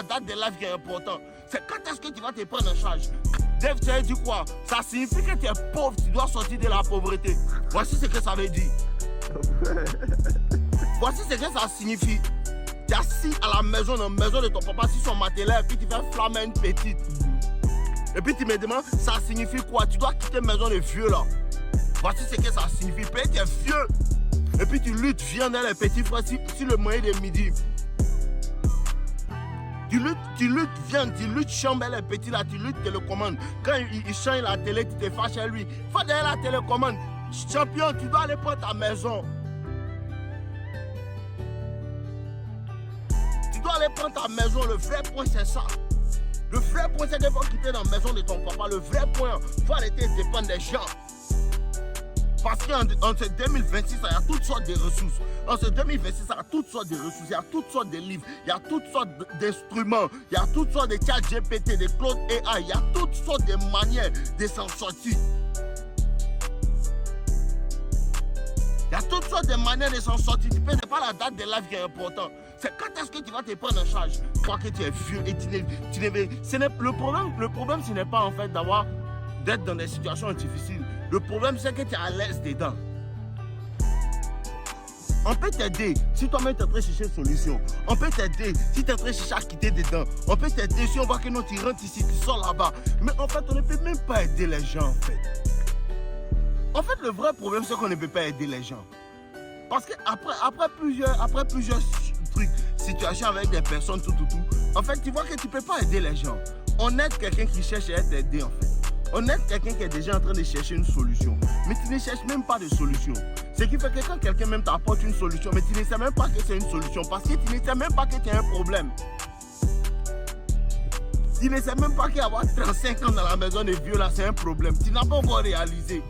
la date de live qui est importante. C'est quand est-ce que tu vas te prendre en charge. Dave, tu as dit quoi? Ça signifie que tu es pauvre, tu dois sortir de la pauvreté. Voici ce que ça veut dire. Voici ce que ça signifie. Tu es assis à la maison de ton papa sur son matelas et puis tu fais flammer une petite. Et puis tu me demandes, ça signifie quoi? Tu dois quitter maison de vieux là. Voici ce que ça signifie. Peut-être tu es vieux. Et puis tu luttes, viens dans les petits frères si le moyen de midi. Tu luttes, viens, tu luttes, chambre les petits là, tu luttes, télécommande. Quand il change la télé, tu te fâches à lui. Faut derrière la télécommande. Champion, tu dois aller prendre ta maison. Tu dois aller prendre ta maison. Le vrai point, c'est ça. Le vrai point, c'est de ne pas quitter dans la maison de ton papa. Le vrai point, il faut arrêter de dépendre des gens. Parce qu'en ce 2026, il y a toutes sortes de ressources. En ce 2026, il y a toutes sortes de ressources, il y a toutes sortes de livres, il y a toutes sortes d'instruments, il y a toutes sortes de chat GPT, de Claude AI, il y a toutes sortes de manières de s'en sortir. Il y a toutes sortes de manières de s'en sortir. Tu peux, c'est pas la date de live qui est importante. C'est quand est-ce que tu vas te prendre en charge. Toi que tu es vieux et le problème, ce n'est pas en fait d'être dans des situations difficiles. Le problème, c'est que tu es à l'aise dedans. On peut t'aider si toi-même tu es en train de chercher une solution. On peut t'aider si tu es en train de chercher à quitter dedans. On peut t'aider si on voit que non, tu rentres ici, tu sors là-bas. Mais en fait, on ne peut même pas aider les gens, en fait. En fait, le vrai problème, c'est qu'on ne peut pas aider les gens. Parce qu'après plusieurs trucs, situations avec des personnes, tout, en fait, tu vois que tu ne peux pas aider les gens. On aide quelqu'un qui cherche à t'aider, en fait. On aide quelqu'un qui est déjà en train de chercher une solution. Mais tu ne cherches même pas de solution. Ce qui fait que quand quelqu'un même t'apporte une solution, mais tu ne sais même pas que c'est une solution. Parce que tu ne sais même pas que tu as un problème. Tu ne sais même pas qu'avoir 35 ans dans la maison des vieux là, c'est un problème. Tu n'as pas encore réalisé.